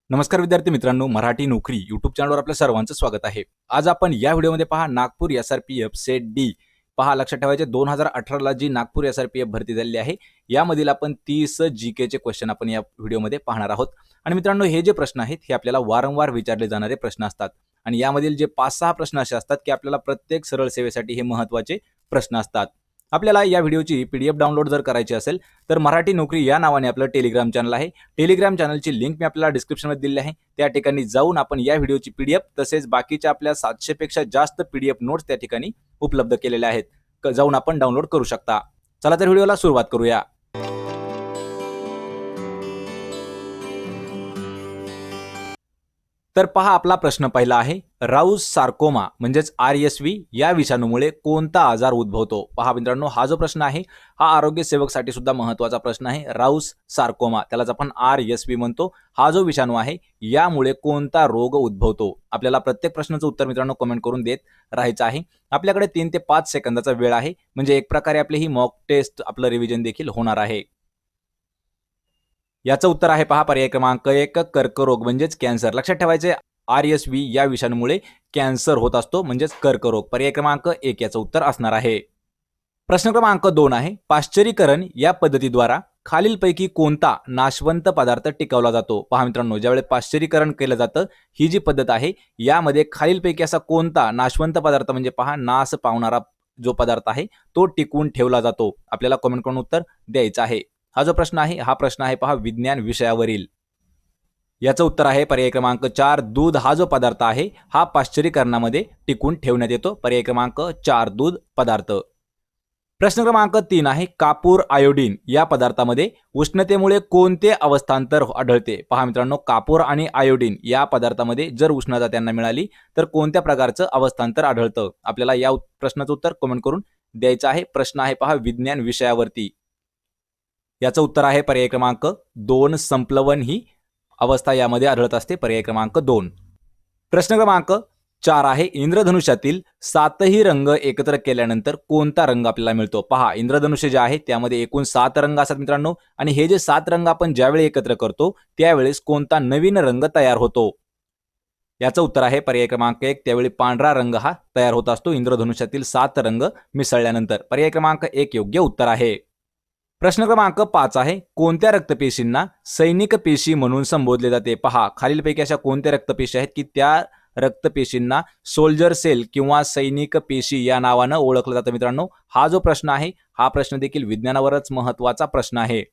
नमस्कार विद्यार्थी मित्रांनो, मराठी नोकरी यूट्यूब चॅनलवर आपल्या सर्वांचं स्वागत आहे। आज आपण या व्हिडिओमध्ये पहा नागपूर SRPF सेट डी पहा लक्षात ठेवायचे 2018 ला जी नागपूर SRPF भरती झालेली आहे यामधील आपण 30 जीके चे क्वेश्चन आपण या व्हिडिओमध्ये पाहणार आहोत। आणि मित्रांनो, हे जे प्रश्न आहेत हे आपल्याला वारंवार विचारले जाणारे प्रश्न असतात आणि यामधील जे 5-6 प्रश्न असे असतात की आपल्याला प्रत्येक सरळ सेवेसाठी हे महत्त्वाचे प्रश्न असतात। आपल्याला या व्हिडिओची PDF डाउनलोड जर करायची असेल तर मराठी नोकरी या नावाने आपलं टेलिग्राम चॅनल आहे। टेलिग्राम चॅनलची लिंक मी आपल्याला डिस्क्रिप्शनमध्ये दिली आहे। त्या ठिकाणी जाऊन आपण या व्हिडिओची PDF तसेच बाकीच्या आपल्या 700 पेक्षा जास्त PDF नोट्स त्या ठिकाणी उपलब्ध केलेल्या आहेत, जाऊन आपण डाउनलोड करू शकता। चला तर व्हिडिओला सुरुवात करूया। तर पहा, आपला प्रश्न पहिला आहे, राउस सार्कोमा म्हणजेच RSV या विषाणूमुळे कोणता आजार उद्भवतो। पहा मित्रांनो, हा जो प्रश्न आहे हा आरोग्य सेवकसाठी सुद्धा महत्त्वाचा प्रश्न आहे। राउस सार्कोमा त्यालाच आपण RSV म्हणतो। हा जो विषाणू आहे यामुळे कोणता रोग उद्भवतो। आपल्याला प्रत्येक प्रश्नाचं उत्तर मित्रांनो कमेंट करून देत राहायचं आहे। आपल्याकडे 3 ते 5 सेकंदाचा वेळ आहे, म्हणजे एक प्रकारे आपली ही मॉक टेस्ट आपलं रिव्हिजन देखील होणार आहे। याचं उत्तर आहे पहा पर्याय क्रमांक 1, कर्करोग म्हणजेच कॅन्सर। लक्षात ठेवायचे, RSV या विषाणूमुळे कॅन्सर होत असतो म्हणजेच कर्करोग। पर्याय क्रमांक 1 याचं उत्तर असणार आहे। प्रश्न क्रमांक 2 आहे, पाश्चरीकरण या पद्धतीद्वारा खालीलपैकी कोणता नाशवंत पदार्थ टिकवला जातो। पहा मित्रांनो, ज्यावेळेस पाश्चरीकरण केलं जातं ही जी पद्धत आहे यामध्ये खालीलपैकी असा कोणता नाशवंत पदार्थ म्हणजे पहा नाश पावणारा जो पदार्थ आहे तो टिकवून ठेवला जातो। आपल्याला कमेंट करून उत्तर द्यायचं आहे। हा जो प्रश्न आहे हा प्रश्न आहे पहा विज्ञान विषयावरील। याचं उत्तर आहे पर्याय क्रमांक 4, दूध। हा जो पदार्थ आहे हा पाश्चरीकरणामध्ये टिकून ठेवण्यात येतो। पर्याय क्रमांक 4 दूध पदार्थ। प्रश्न क्रमांक 3 आहे, कापूर आयोडीन या पदार्थामध्ये उष्णतेमुळे कोणते अवस्थांतर आढळते। पहा मित्रांनो, कापूर आणि आयोडीन या पदार्थामध्ये जर उष्णता त्यांना मिळाली तर कोणत्या प्रकारचं अवस्थांतर आढळतं। आपल्याला या प्रश्नाचं उत्तर कमेंट करून द्यायचं आहे। प्रश्न आहे पहा विज्ञान विषयावरती। याचं उत्तर आहे पर्याय क्रमांक 2, संप्लवन ही अवस्था यामध्ये आढळत असते। पर्याय क्रमांक 2। प्रश्न क्रमांक 4 आहे, इंद्रधनुष्यातील 7ही रंग एकत्र केल्यानंतर कोणता रंग आपल्याला मिळतो। पहा, इंद्रधनुष्य जे आहे त्यामध्ये एकूण 7 रंग असतात मित्रांनो, आणि हे जे 7 रंग आपण ज्यावेळी एकत्र करतो त्यावेळेस कोणता नवीन रंग तयार होतो। याचं उत्तर आहे पर्याय क्रमांक 1, त्यावेळी पांढरा रंग हा तयार होत असतो इंद्रधनुष्यातील 7 रंग मिसळल्यानंतर। पर्याय क्रमांक 1 योग्य उत्तर आहे। प्रश्न क्रमांक 5 आहे, कोणत्या रक्तपेशींना सैनिक पेशी म्हणून संबोधले जाते। पहा, खालीलपैकी अशा कोणत्या रक्तपेशी आहेत की त्या रक्तपेशींना सोल्जर सेल किंवा सैनिक पेशी या नावानं ओळखलं जातं। मित्रांनो, हा जो प्रश्न आहे हा प्रश्न देखील विज्ञानावरच महत्त्वाचा प्रश्न आहे।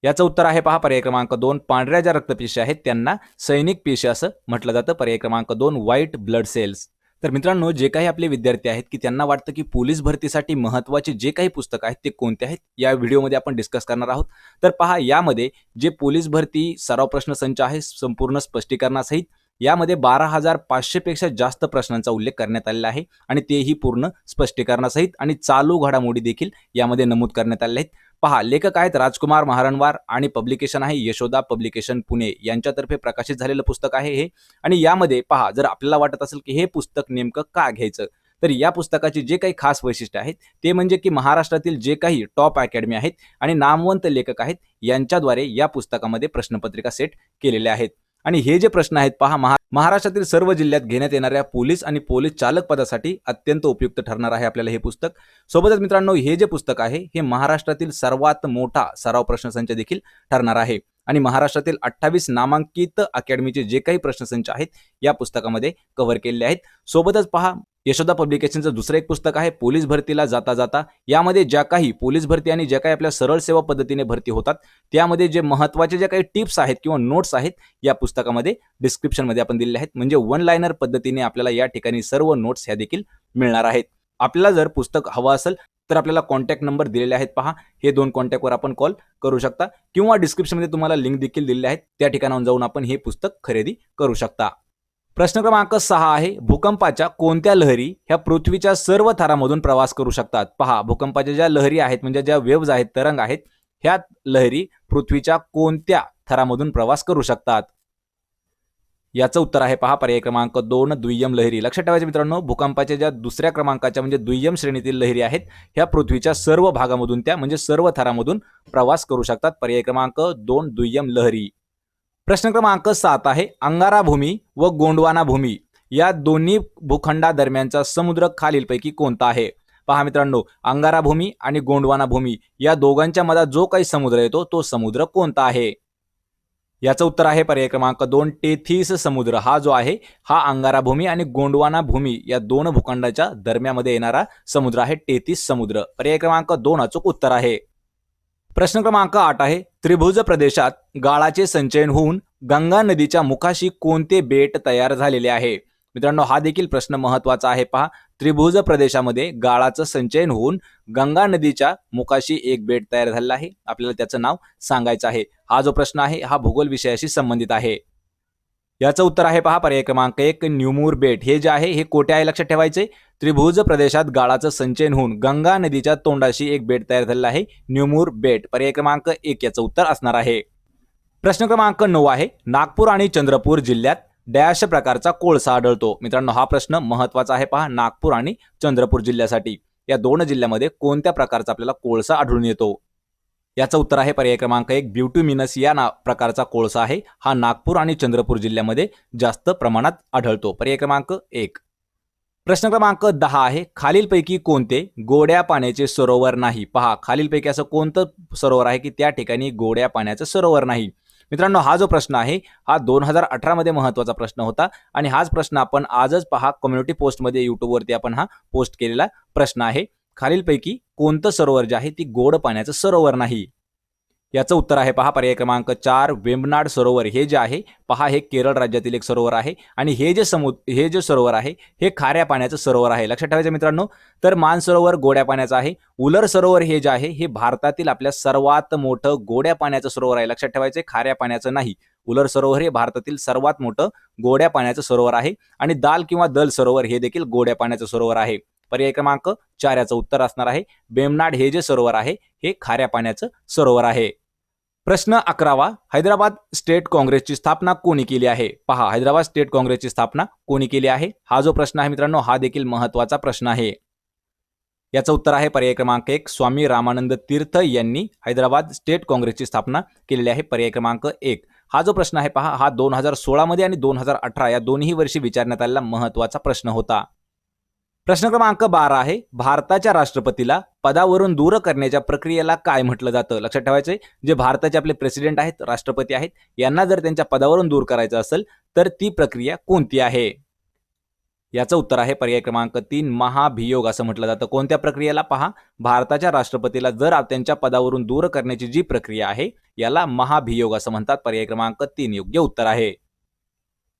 याचं उत्तर आहे पहा पर्याय क्रमांक 2, पांढऱ्या ज्या रक्तपेशी आहेत त्यांना सैनिक पेशी असं म्हटलं जातं। पर्याय क्रमांक 2 व्हाईट ब्लड सेल्स। तर मित्रांनो, जे काही आपले विद्यार्थी आहेत की त्यांना वाटतं की पोलीस भरतीसाठी महत्त्वाचे जे काही पुस्तकं आहेत ते कोणते आहेत, या व्हिडिओमध्ये आपण डिस्कस करणार आहोत। तर पहा, यामध्ये जे पोलीस भरती सराव प्रश्नसंच आहे संपूर्ण स्पष्टीकरणासहित यामध्ये 12,500 पेक्षा जास्त प्रश्नांचा उल्लेख करण्यात आलेला आहे आणि तेही पूर्ण स्पष्टीकरणासहित आणि चालू घडामोडी देखील यामध्ये नमूद करण्यात आलेल्या आहेत। पहा, लेखक आहेत राजकुमार महारणवार आणि पब्लिकेशन आहे यशोदा पब्लिकेशन पुणे यांच्यातर्फे प्रकाशित झालेलं पुस्तक आहे हे। आणि यामध्ये पहा, जर आपल्याला वाटत असेल की हे पुस्तक नेमकं का घ्यायचं, तर या पुस्तकाची जे काही खास वैशिष्ट्य आहेत ते म्हणजे की महाराष्ट्रातील जे काही टॉप अकॅडमी आहेत आणि नामवंत लेखक आहेत यांच्याद्वारे या पुस्तकामध्ये प्रश्नपत्रिका सेट केलेल्या आहेत। आणि हे जे प्रश्न आहेत पहा, महाराष्ट्रातील सर्व जिल्ह्यात घेण्यात येणाऱ्या पोलीस आणि पोलीस चालक पदासाठी अत्यंत उपयुक्त ठरणार आहे आपल्याला हे पुस्तक। सोबतच मित्रांनो, हे जे पुस्तक आहे हे महाराष्ट्रातील सर्वात मोठा सराव प्रश्नसंच देखील ठरणार आहे आणि महाराष्ट्रातील 28 नामांकित अकॅडमीचे जे काही प्रश्नसंच आहेत या पुस्तकामध्ये कव्हर केलेले आहेत। सोबतच पहा, यशोदा पब्लिकेशनचं दुसरं एक पुस्तक आहे पोलीस भरतीला जाता जाता। यामध्ये ज्या काही पोलीस भरती आणि ज्या काही आपल्या सरळ सेवा पद्धतीने भरती होतात त्यामध्ये जे महत्त्वाचे जे काही टिप्स आहेत किंवा नोट्स आहेत या पुस्तकामध्ये डिस्क्रिप्शनमध्ये आपण दिलेले आहेत, म्हणजे 1 लाइनर पद्धतीने आपल्याला या ठिकाणी सर्व नोट्स ह्या देखील मिळणार आहेत। आपल्याला जर पुस्तक हवं असेल तर आपल्याला कॉन्टॅक्ट नंबर दिलेले आहेत पहा, हे 2 कॉन्टॅक्टवर आपण कॉल करू शकता किंवा डिस्क्रिप्शनमध्ये तुम्हाला लिंक देखील दिलेली आहेत, त्या ठिकाणाहून जाऊन आपण हे पुस्तक खरेदी करू शकता। प्रश्न क्रमांक 6 आहे, भूकंपाच्या कोणत्या लहरी ह्या पृथ्वीच्या सर्व थरामधून प्रवास करू शकतात। पहा, भूकंपाच्या ज्या लहरी आहेत म्हणजे ज्या वेव्हज आहेत, तरंग आहेत, ह्या लहरी पृथ्वीच्या कोणत्या थरामधून प्रवास करू शकतात। याचं उत्तर आहे पहा पर्याय क्रमांक 2, दुय्यम लहरी। लक्षात ठेवायचे मित्रांनो, भूकंपाच्या ज्या दुसऱ्या क्रमांकाच्या म्हणजे दुय्यम श्रेणीतील लहरी आहेत ह्या पृथ्वीच्या सर्व भागामधून त्या म्हणजे सर्व थरामधून प्रवास करू शकतात। पर्याय क्रमांक 2 दुय्यम लहरी। प्रश्न क्रमांक 7 आहे, अंगारा भूमी व गोंडवाना भूमी या दोन्ही भूखंडादरम्यानचा समुद्र खालीलपैकी कोणता आहे? पहा मित्रांनो, अंगारा भूमी आणि गोंडवाना भूमी या दोघांच्या मधात जो काही समुद्र येतो तो समुद्र कोणता आहे? याचं उत्तर आहे पर्याय क्रमांक 2, टेथिस समुद्र. हा जो आहे हा अंगारा भूमी आणि गोंडवाना भूमी या दोन भूखंडाच्या दरम्यामध्ये येणारा समुद्र आहे टेथिस समुद्र. पर्याय क्रमांक 2 अचूक उत्तर आहे. प्रश्न क्रमांक 8 आहे, त्रिभुज प्रदेशात गाळाचे संचयन होऊन गंगा नदीच्या मुखाशी कोणते बेट तयार झालेले आहे? मित्रांनो, हा देखील प्रश्न महत्वाचा आहे. पहा, त्रिभुज प्रदेशामध्ये गाळाचं संचयन होऊन गंगा नदीच्या मुखाशी एक बेट तयार झालेलं आहे. आपल्याला त्याचं नाव सांगायचं आहे. हा जो प्रश्न आहे हा भूगोल विषयाशी संबंधित आहे. याचं उत्तर आहे पहा पर्याय क्रमांक 1, न्यूमूर बेट. हे जे आहे हे कोठे आहे लक्षात ठेवायचे, त्रिभुज प्रदेशात गाळाचं संचयन होऊन गंगा नदीच्या तोंडाशी एक बेट तयार झालेलं आहे, न्यूमूर बेट. पर्याय क्रमांक 1 याचं उत्तर असणार आहे. प्रश्न क्रमांक 9 आहे, नागपूर आणि चंद्रपूर जिल्ह्यात डॅश प्रकारचा कोळसा आढळतो? मित्रांनो, हा प्रश्न महत्वाचा आहे. पहा, नागपूर आणि चंद्रपूर जिल्ह्यासाठी या दोन जिल्ह्यामध्ये कोणत्या प्रकारचा आपल्याला कोळसा आढळून येतो? याचं उत्तर आहे पर्याय क्रमांक 1, ब्युटुमिनस या प्रकारचा कोळसा आहे. हा नागपूर आणि चंद्रपूर जिल्ह्यामध्ये जास्त प्रमाणात आढळतो. पर्याय क्रमांक 1. प्रश्न क्रमांक 10 आहे, खालीलपैकी कोणते गोड्या पाण्याचे सरोवर नाही? पहा, खालीलपैकी असं कोणतं सरोवर आहे की त्या ठिकाणी गोड्या पाण्याचं सरोवर नाही? मित्रांनो, हा जो प्रश्न आहे हा 2018 मध्ये महत्वाचा प्रश्न होता आणि हाच प्रश्न आपण आजच पहा कम्युनिटी पोस्टमध्ये यूट्यूबवरती आपण हा पोस्ट केलेला प्रश्न आहे. खालीलपैकी कोणतं सरोवर जे आहे ती गोड पाण्याचं सरोवर नाही? याचं उत्तर आहे पहा पर्याय क्रमांक 4, वेंबनाड सरोवर. हे जे आहे पहा हे केरळ राज्यातील एक सरोवर आहे आणि हे जे सरोवर आहे हे खाऱ्या पाण्याचं सरोवर आहे. लक्षात ठेवायचं मित्रांनो. तर मानसरोवर गोड्या पाण्याचं आहे. उलर सरोवर हे जे आहे हे भारतातील आपल्या सर्वात मोठं गोड्या पाण्याचं सरोवर आहे. लक्षात ठेवायचं, खाऱ्या पाण्याचं नाही. उलर सरोवर हे भारतातील सर्वात मोठं गोड्या पाण्याचं सरोवर आहे आणि दाल किंवा दल सरोवर हे देखील गोड्या पाण्याचं सरोवर आहे. पर्याय क्रमांक 4 याचं उत्तर असणार आहे. वेंबनाड हे जे सरोवर आहे हे खाऱ्या पाण्याचं सरोवर आहे. प्रश्न 11, हैदराबाद स्टेट काँग्रेसची स्थापना कोणी केली आहे? पहा, हैदराबाद स्टेट काँग्रेसची स्थापना कोणी केली आहे? हा जो प्रश्न आहे मित्रांनो हा देखील महत्वाचा प्रश्न आहे. याचं उत्तर आहे पर्याय क्रमांक 1, स्वामी रामानंद तीर्थ यांनी हैदराबाद स्टेट काँग्रेसची स्थापना केलेली आहे. पर्याय क्रमांक 1. हा जो प्रश्न आहे पहा हा 2016 मध्ये आणि 2018 या दोन्ही वर्षी विचारण्यात आलेला महत्वाचा प्रश्न होता. प्रश्न क्रमांक 12 आहे, भारताच्या राष्ट्रपतीला पदावरून दूर करण्याच्या प्रक्रियेला काय म्हटलं जातं? लक्षात ठेवायचे, जे भारताचे आपले प्रेसिडेंट आहेत, राष्ट्रपती आहेत, यांना जर त्यांच्या पदावरून दूर करायचं असेल तर ती प्रक्रिया कोणती आहे? याचं उत्तर आहे पर्याय क्रमांक 3, महाभियोग असं म्हटलं जातं. कोणत्या प्रक्रियेला? पहा, भारताच्या राष्ट्रपतीला जर त्यांच्या पदावरून दूर करण्याची जी प्रक्रिया आहे याला महाभियोग असं म्हणतात. पर्याय क्रमांक 3 योग्य उत्तर आहे.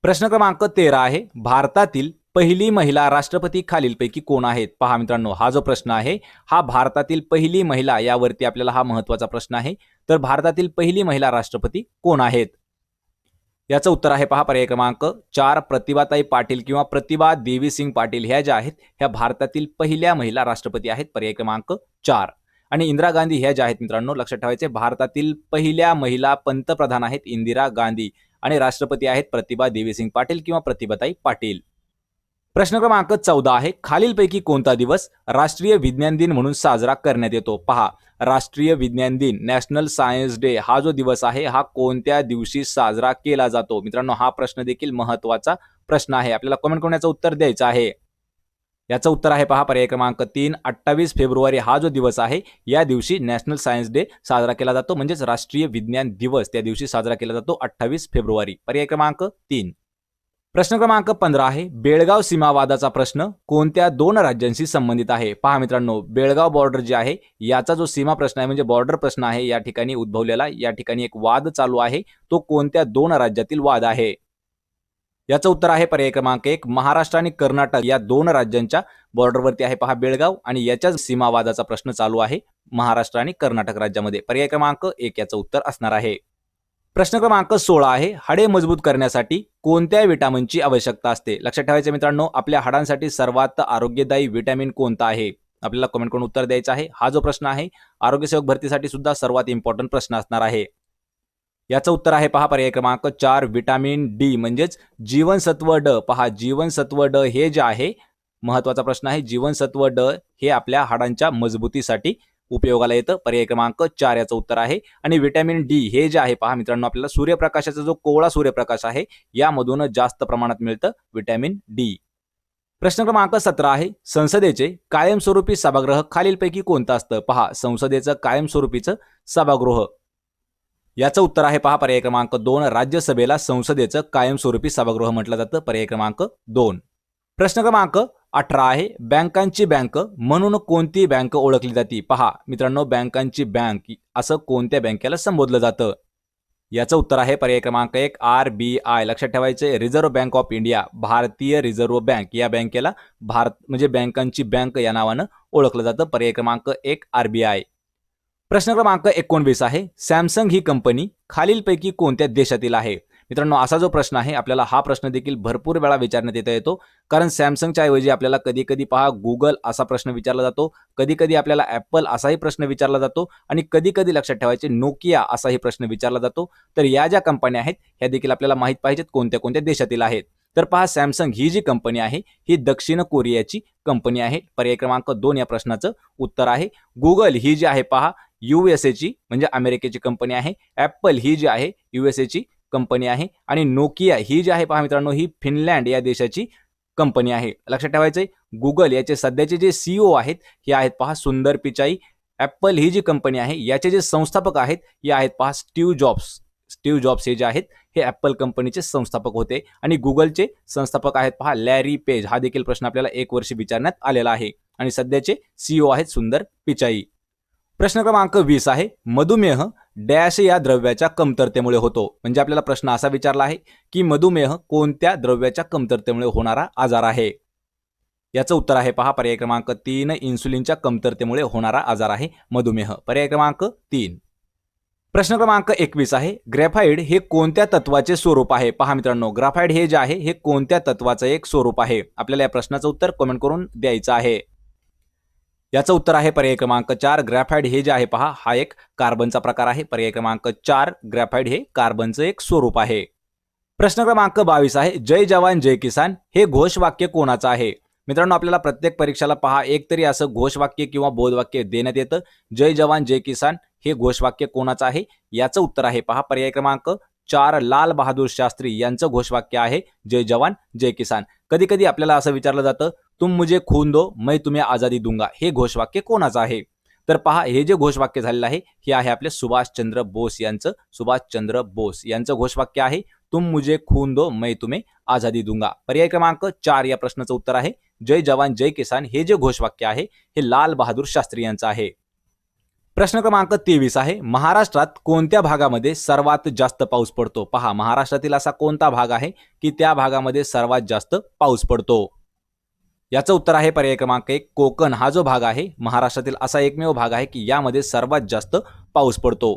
प्रश्न क्रमांक 13 आहे, भारतातील पहिली महिला राष्ट्रपती खालीलपैकी कोण आहेत? पहा मित्रांनो, हा जो प्रश्न आहे हा भारतातील पहिली महिला यावरती आपल्याला हा महत्वाचा प्रश्न आहे. तर भारतातील पहिली महिला राष्ट्रपती कोण आहेत? याचं उत्तर आहे पहा पर्याय क्रमांक 4, प्रतिभाताई पाटील किंवा प्रतिभा देवी सिंग पाटील. ह्या ज्या आहेत ह्या भारतातील पहिल्या महिला राष्ट्रपती आहेत. पर्याय क्रमांक 4. आणि इंदिरा गांधी ह्या ज्या आहेत मित्रांनो लक्षात ठेवायचे, भारतातील पहिल्या महिला पंतप्रधान आहेत इंदिरा गांधी आणि राष्ट्रपती आहेत प्रतिभा देवी सिंग पाटील किंवा प्रतिभाताई पाटील. प्रश्न क्रमांक 14 आहे, खालीलपैकी कोणता दिवस राष्ट्रीय विज्ञान दिन म्हणून साजरा करण्यात येतो? पहा, राष्ट्रीय विज्ञान दिन, नॅशनल सायन्स डे हा जो दिवस आहे हा कोणत्या दिवशी साजरा केला जातो? मित्रांनो, हा प्रश्न देखील महत्वाचा प्रश्न आहे. आपल्याला कमेंट करून याचं उत्तर द्यायचं आहे. याचं उत्तर आहे पहा पर्याय क्रमांक 3, 28 फेब्रुवारी हा जो दिवस आहे या दिवशी नॅशनल सायन्स डे साजरा केला जातो. म्हणजेच राष्ट्रीय विज्ञान दिवस त्या दिवशी साजरा केला जातो 28 फेब्रुवारी. पर्याय क्रमांक 3. प्रश्न क्रमांक 15 आहे, बेळगाव सीमावादाचा प्रश्न कोणत्या दोन राज्यांशी संबंधित आहे? पहा मित्रांनो, बेळगाव बॉर्डर जे आहे याचा जो सीमा प्रश्न आहे म्हणजे बॉर्डर प्रश्न आहे या ठिकाणी उद्भवलेला, या ठिकाणी एक वाद चालू आहे. तो कोणत्या दोन राज्यातील वाद आहे? याचं उत्तर आहे पर्याय क्रमांक 1, महाराष्ट्र आणि कर्नाटक या दोन राज्यांच्या बॉर्डरवरती आहे पहा बेळगाव आणि याच्याच सीमावादाचा प्रश्न चालू आहे महाराष्ट्र आणि कर्नाटक राज्यामध्ये. पर्याय क्रमांक 1 याचं उत्तर असणार आहे. प्रश्न क्रमांक 16 आहे, हाडे मजबूत करण्यासाठी कोणत्या विटामिनची आवश्यकता असते? लक्षात ठेवायचे मित्रांनो, आपल्या हाडांसाठी सर्वात आरोग्यदायी विटॅमिन कोणता आहे? आपल्याला कमेंट करून उत्तर द्यायचं आहे. हा जो प्रश्न आहे आरोग्य सेवक भरतीसाठी सुद्धा सर्वात इम्पॉर्टंट प्रश्न असणार आहे. याचं उत्तर आहे पहा पर्याय क्रमांक 4, विटॅमिन डी म्हणजेच जीवनसत्व ड. पहा, जीवनसत्व ड हे जे आहे महत्वाचा प्रश्न आहे. जीवनसत्व ड हे आपल्या हाडांच्या मजबूतीसाठी उपयोगाला येतं? पर्याय क्रमांक 4 याचं उत्तर आहे. आणि व्हिटॅमिन डी हे जे आहे पहा मित्रांनो, आपल्याला सूर्यप्रकाशाचा जो कोवळा सूर्यप्रकाश आहे यामधून जास्त प्रमाणात मिळतं व्हिटॅमिन डी. प्रश्न क्रमांक 17 आहे, संसदेचे कायमस्वरूपी सभागृह खालीलपैकी कोणतं असतं? पहा, संसदेचं कायमस्वरूपीचं सभागृह याचं उत्तर आहे पहा पर्याय क्रमांक 2. राज्यसभेला संसदेचं कायमस्वरूपी सभागृह म्हटलं जातं. पर्याय क्रमांक 2. प्रश्न क्रमांक 18 आहे, बँकांची बँक म्हणून कोणती बँक ओळखली जाते? पहा मित्रांनो, बँकांची बँक असं कोणत्या बँकेला संबोधलं जातं? याचं उत्तर आहे पर्याय क्रमांक 1 RBI. लक्षात ठेवायचे, रिझर्व्ह बँक ऑफ इंडिया, भारतीय रिझर्व्ह बँक या बँकेला भारत म्हणजे बँकांची बँक या नावानं ओळखलं जातं. पर्याय क्रमांक 1 RBI. प्रश्न क्रमांक 19 आहे, सॅमसंग ही कंपनी खालीलपैकी कोणत्या देशातील आहे? मित्रांनो, असा जो प्रश्न आहे आपल्याला हा प्रश्न देखील भरपूर वेळा विचारण्यात येतो. कारण सॅमसंगच्या ऐवजी आपल्याला कधी कधी पहा गुगल असा प्रश्न विचारला जातो, कधी कधी आपल्याला ॲपल असाही प्रश्न विचारला जातो आणि कधी कधी लक्षात ठेवायचे नोकिया असाही प्रश्न विचारला जातो. तर या ज्या कंपन्या आहेत ह्या देखील आपल्याला माहित पाहिजेत कोणत्या कोणत्या देशातील आहेत. तर पहा, सॅमसंग ही जी कंपनी आहे ही दक्षिण कोरियाची कंपनी आहे. पर्याय क्रमांक 2 या प्रश्नाचं उत्तर आहे. गुगल ही जी आहे पहा USA म्हणजे अमेरिकेची कंपनी आहे. ॲपल ही जी आहे USA कंपनी आहे. आणि नोकिया ही जी आहे पहा मित्रांनो ही फिनलँड या देशाची कंपनी आहे. लक्षात ठेवायचंय, गुगल याचे सध्याचे जे CEO आहेत हे आहेत पहा सुंदर पिचाई. ॲपल ही जी कंपनी आहे याचे जे संस्थापक आहेत हे आहेत पहा स्टीव्ह जॉब्स हे जे आहेत हे ॲपल कंपनीचे संस्थापक होते. आणि गुगलचे संस्थापक आहेत पहा लॅरी पेज. हा देखील प्रश्न आपल्याला 1 वर्ष विचारण्यात आलेला आहे. आणि सध्याचे CEO आहेत सुंदर पिचाई. प्रश्न क्रमांक 20 आहे, मधुमेह डॅश या द्रव्याच्या कमतरतेमुळे होतो. म्हणजे आपल्याला प्रश्न असा विचारला आहे की मधुमेह कोणत्या द्रव्याच्या कमतरतेमुळे होणारा आजार आहे? याचं उत्तर आहे पहा पर्याय क्रमांक 3 इन्सुलिनच्या कमतरतेमुळे होणारा आजार आहे मधुमेह. पर्याय क्रमांक 3. प्रश्न क्रमांक 21 आहे, ग्रॅफाइट हे कोणत्या तत्वाचे स्वरूप आहे? पहा मित्रांनो, ग्रॅफाइट हे जे आहे हे कोणत्या तत्वाचं एक स्वरूप आहे? आपल्याला या प्रश्नाचं उत्तर कमेंट करून द्यायचं आहे. याचं उत्तर आहे पर्याय क्रमांक 4 ग्रॅफाइट हे जे आहे पहा हा एक कार्बनचा प्रकार आहे. पर्याय क्रमांक 4 ग्रॅफाइट हे कार्बनचं एक स्वरूप आहे. प्रश्न क्रमांक 22 आहे, जय जवान जय किसान हे घोषवाक्य कोणाचं आहे? मित्रांनो, आपल्याला प्रत्येक परीक्षेला पहा एक तरी असं घोषवाक्य किंवा बोधवाक्य देण्यात येतं. जय जवान जय किसान हे घोषवाक्य कोणाचं आहे? याचं उत्तर आहे पहा पर्याय क्रमांक 4 लाल बहादूर शास्त्री यांचं घोषवाक्य आहे जय जवान जय किसान. कधी कधी आपल्याला असं विचारलं जातं, तुम मुझे खून दो मैं तुम्हें आजादी दूंगा, हे घोषवाक्य कोणाचं आहे? तर पहा, हे जे घोषवाक्य झालेलं आहे हे आहे आपले सुभाषचंद्र बोस यांचं घोषवाक्य आहे, तुम मुझे खून दो मैं तुम्हें आजादी दूंगा. पर्याय क्रमांक 4 या प्रश्नाचं उत्तर आहे जय जवान जय किसान. हे जे घोषवाक्य आहे हे लाल बहादूर शास्त्री यांचं आहे. प्रश्न क्रमांक 23 आहे, महाराष्ट्रात कोणत्या भागामध्ये सर्वात जास्त पाऊस पडतो? पहा, महाराष्ट्रातील असा कोणता भाग आहे की त्या भागामध्ये सर्वात जास्त पाऊस पडतो? याचं उत्तर आहे पर्याय क्रमांक 1 कोकण. हा जो भाग आहे महाराष्ट्रातील असा एकमेव भाग आहे की यामध्ये सर्वात जास्त पाऊस पडतो.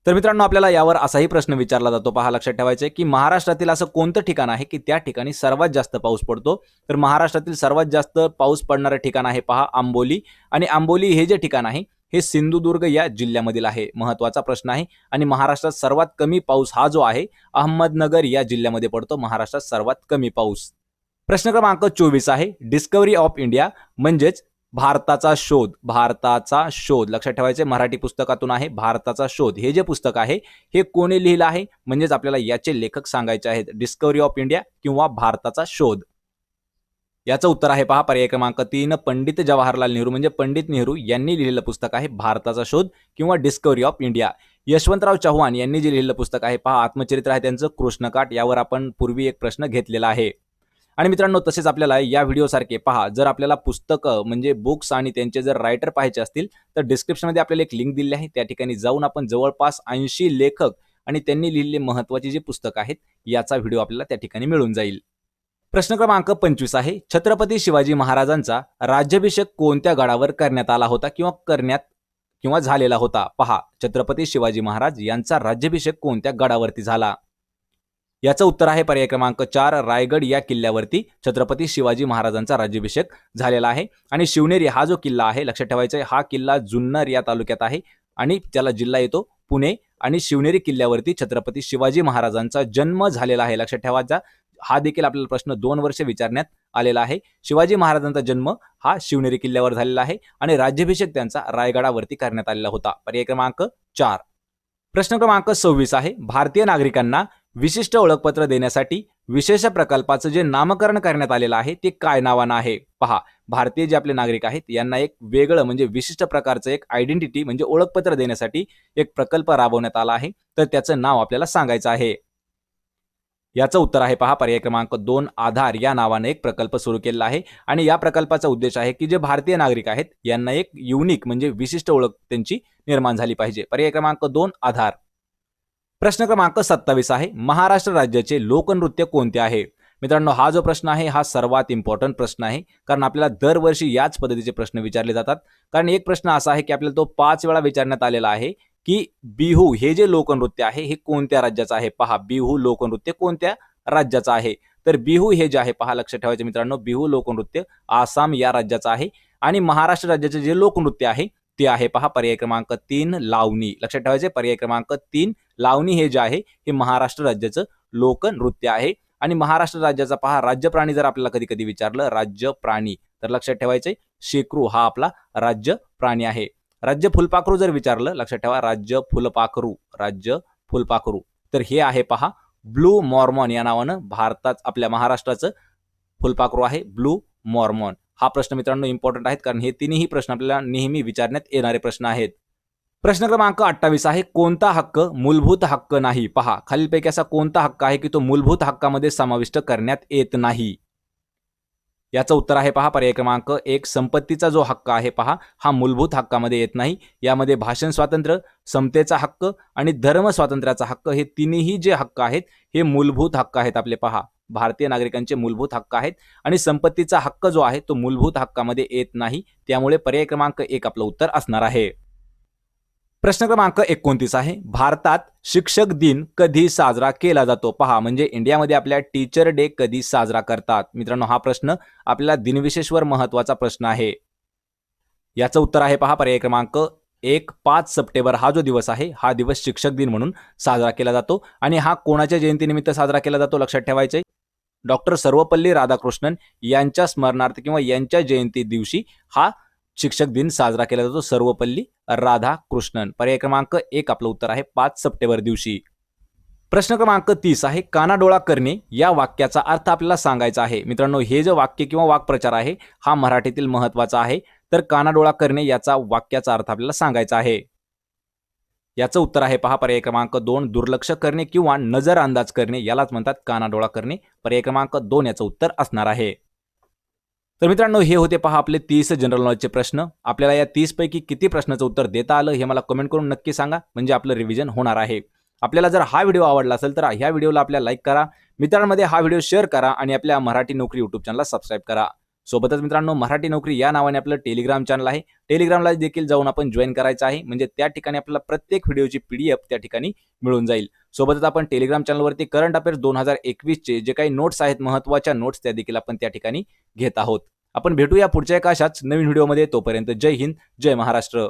तर मित्रांनो, आपल्याला यावर असाही प्रश्न विचारला जातो. पहा, लक्षात ठेवायचं की महाराष्ट्रातील असं कोणतं ठिकाण आहे की त्या ठिकाणी सर्वात जास्त पाऊस पडतो? तर महाराष्ट्रातील सर्वात जास्त पाऊस पडणारं ठिकाण आहे पहा आंबोली. आणि आंबोली हे जे ठिकाण आहे हे सिंधुदुर्ग या जिल्ह्यामधील आहे. महत्वाचा प्रश्न आहे. आणि महाराष्ट्रात सर्वात कमी पाऊस हा जो आहे अहमदनगर या जिल्ह्यामध्ये पडतो. महाराष्ट्रात सर्वात कमी पाऊस. प्रश्न क्रमांक 24 आहे, डिस्कव्हरी ऑफ इंडिया म्हणजेच भारताचा शोध. लक्षात ठेवायचे, मराठी पुस्तकातून आहे भारताचा शोध. हे जे पुस्तक आहे हे कोणी लिहिलं आहे? म्हणजेच आपल्याला याचे लेखक सांगायचे आहेत. डिस्कव्हरी ऑफ इंडिया किंवा भारताचा शोध. याचं उत्तर आहे पहा पर्याय क्रमांक 3 पंडित जवाहरलाल नेहरू म्हणजे पंडित नेहरू यांनी लिहिलेलं पुस्तक आहे भारताचा शोध किंवा discovery of India. Yashwantrao Chavan यांनी जे लिहिलेलं पुस्तक आहे पहा आत्मचरित्र आहे त्यांचं कृष्णकाठ. यावर आपण पूर्वी एक प्रश्न घेतलेला आहे. आणि मित्रांनो, तसेच आपल्याला या व्हिडिओसारखे पहा जर आपल्याला पुस्तकं म्हणजे बुक्स आणि त्यांचे जर रायटर पाहायचे असतील तर डिस्क्रिप्शनमध्ये आपल्याला एक लिंक दिली आहे. त्या ठिकाणी जाऊन आपण जवळपास 80 लेखक आणि त्यांनी लिहिलेली महत्त्वाची जी पुस्तकं आहेत याचा व्हिडिओ आपल्याला त्या ठिकाणी मिळून जाईल. प्रश्न क्रमांक 25 आहे, छत्रपती शिवाजी महाराजांचा राज्याभिषेक कोणत्या गडावर करण्यात आला होता किंवा झालेला होता? पहा, छत्रपती शिवाजी महाराज यांचा राज्याभिषेक कोणत्या गडावरती झाला? याचं उत्तर आहे पर्याय क्रमांक 4 रायगड या किल्ल्यावरती छत्रपती शिवाजी महाराजांचा राज्याभिषेक झालेला आहे. आणि शिवनेरी हा जो किल्ला आहे लक्षात ठेवायचा आहे हा किल्ला जुन्नर या तालुक्यात आहे आणि त्याला जिल्हा येतो पुणे. आणि शिवनेरी किल्ल्यावरती छत्रपती शिवाजी महाराजांचा जन्म झालेला आहे. लक्षात ठेवायचा, हा देखील आपल्याला प्रश्न 2 वर्ष विचारण्यात आलेला आहे. शिवाजी महाराजांचा जन्म हा शिवनेरी किल्ल्यावर झालेला आहे आणि राज्याभिषेक त्यांचा रायगडावरती करण्यात आलेला होता. पर्याय क्रमांक 4. प्रश्न क्रमांक 26 आहे. भारतीय नागरिकांना विशिष्ट ओळखपत्र देण्यासाठी विशेष प्रकल्पाचं जे नामकरण करण्यात आलेलं आहे ते काय नावानं आहे? पहा, भारतीय जे आपले नागरिक आहेत यांना एक वेगळं म्हणजे विशिष्ट प्रकारचं एक आयडेंटिटी म्हणजे ओळखपत्र देण्यासाठी एक प्रकल्प राबवण्यात आला आहे. तर त्याचं नाव आपल्याला सांगायचं आहे. याचं उत्तर आहे पहा पर्याय क्रमांक 2 आधार या नावाने एक प्रकल्प सुरू केलेला आहे आणि या प्रकल्पाचा उद्देश आहे की जे भारतीय नागरिक आहेत यांना एक युनिक म्हणजे विशिष्ट ओळख त्यांची निर्माण झाली पाहिजे. पर्याय क्रमांक 2 आधार. प्रश्न क्रमांक 27 आहे. महाराष्ट्र राज्याचे लोकनृत्य कोणते आहे? मित्रांनो, हा जो प्रश्न आहे हा सर्वात इम्पॉर्टंट प्रश्न आहे, कारण आपल्याला दरवर्षी याच पद्धतीचे प्रश्न विचारले जातात. कारण एक प्रश्न असा आहे की आपल्याला तो 5 वेळा विचारण्यात आलेला आहे की बिहू हे जे लोकनृत्य आहे हे कोणत्या राज्याचं आहे? पहा, बिहू लोकनृत्य कोणत्या राज्याचं आहे? तर बिहू हे जे आहे पहा, लक्षात ठेवायचं मित्रांनो, बिहू लोकनृत्य आसाम या राज्याचं आहे आणि महाराष्ट्र राज्याचे जे लोकनृत्य आहे ते आहे पहा पर्याय क्रमांक 3 लावणी. लक्षात ठेवायचे पर्याय क्रमांक 3 लावणी हे जे आहे हे महाराष्ट्र राज्याचं लोकनृत्य आहे. आणि महाराष्ट्र राज्याचा पहा राज्य प्राणी जर आपल्याला कधी कधी विचारलं राज्य प्राणी तर लक्षात ठेवायचे शेकरू हा आपला राज्य प्राणी आहे. राज्य फुलपाखरू जर विचारलं लक्षात ठेवा राज्य फुलपाखरू तर हे आहे पहा ब्लू मॉर्मॉन या नावानं भारतात आपल्या महाराष्ट्राचं फुलपाखरू आहे ब्लू मॉर्मॉन. हा प्रश्न मित्रांनो इम्पॉर्टंट आहेत कारण हे तिन्ही प्रश्न आपल्याला नेहमी विचारण्यात येणारे प्रश्न आहेत. प्रश्न क्रमांक 28 आहे. कोणता हक्क मूलभूत हक्क नाही? पहा, खालीलपैकी असा कोणता हक्क आहे की तो मूलभूत हक्कामध्ये समाविष्ट करण्यात येत नाही? याचं उत्तर आहे पहा पर्याय क्रमांक 1 संपत्तीचा जो हक्क आहे पहा हा मूलभूत हक्कामध्ये येत नाही. यामध्ये भाषण स्वातंत्र्य, समतेचा हक्क आणि धर्म स्वातंत्र्याचा हक्क हे तिन्ही जे हक्क आहेत हे मूलभूत हक्क आहेत आपले. पहा, भारतीय नागरिकांचे मूलभूत हक्क आहेत आणि संपत्तीचा हक्क जो आहे तो मूलभूत हक्कामध्ये येत नाही. त्यामुळे पर्याय क्रमांक 1 आपलं उत्तर असणार आहे. प्रश्न क्रमांक 29 आहे. भारतात शिक्षक दिन कधी साजरा केला जातो? पहा, म्हणजे इंडियामध्ये आपल्या टीचर डे कधी साजरा करतात? मित्रांनो, हा प्रश्न आपल्याला दिनविशेषवर महत्वाचा प्रश्न आहे. याचं उत्तर आहे पहा पर्याय क्रमांक 1 5 सप्टेंबर हा जो दिवस आहे हा दिवस शिक्षक दिन म्हणून साजरा केला जातो. आणि हा कोणाच्या जयंतीनिमित्त साजरा केला जातो? लक्षात ठेवायचे डॉक्टर सर्वपल्ली राधाकृष्णन यांच्या स्मरणार्थ किंवा यांच्या जयंती दिवशी हा शिक्षक दिन साजरा केला जातो. सर्वपल्ली राधाकृष्णन. पर्याय क्रमांक 1 आपलं उत्तर आहे 5 सप्टेंबर दिवशी. प्रश्न क्रमांक 30 आहे. कानाडोळा करणे या वाक्याचा अर्थ आपल्याला सांगायचा आहे. मित्रांनो, हे जे वाक्य किंवा वाक्प्रचार आहे हा मराठीतील महत्वाचा आहे. तर कानाडोळा करणे याचा वाक्याचा अर्थ आपल्याला सांगायचा आहे. याचं उत्तर आहे पहा पर्याय क्रमांक 2 दुर्लक्ष करणे किंवा नजर अंदाज करणे यालाच म्हणतात कानाडोळा करणे. पर्याय क्रमांक 2 याचं उत्तर असणार आहे. तर मित्रांनो, हे होते पहा आपले 30 जनरल नॉलेजचे प्रश्न. आपल्याला या 30 पैकी किती प्रश्नाचं उत्तर देता आलं हे मला कमेंट करून नक्की सांगा, म्हणजे आपलं रिव्हिजन होणार आहे. आपल्याला जर हा व्हिडिओ आवडला असेल तर ह्या व्हिडिओला आपल्याला लाईक करा, मित्रांमध्ये हा व्हिडिओ शेअर करा आणि आपल्या मराठी नोकरी यूट्यूब चॅनलला सबस्क्राईब करा. सोबतच मित्रांनो, मराठी नोकरी या नावाने आपलं टेलिग्राम चॅनल आहे. टेलिग्रामला देखील जाऊन आपण जॉईन करायचं आहे, म्हणजे त्या ठिकाणी आपल्याला प्रत्येक व्हिडिओची PDF त्या ठिकाणी मिळून जाईल. सोबतच आपण टेलिग्राम चॅनलवरती करंट अफेअर्स 2021 चे जे काही नोट्स आहेत महत्त्वाच्या नोट्स त्या देखील आपण त्या ठिकाणी घेत आहोत. आपण भेटूया पुढच्या एका अशाच नवीन व्हिडिओमध्ये. तोपर्यंत जय हिंद, जय महाराष्ट्र.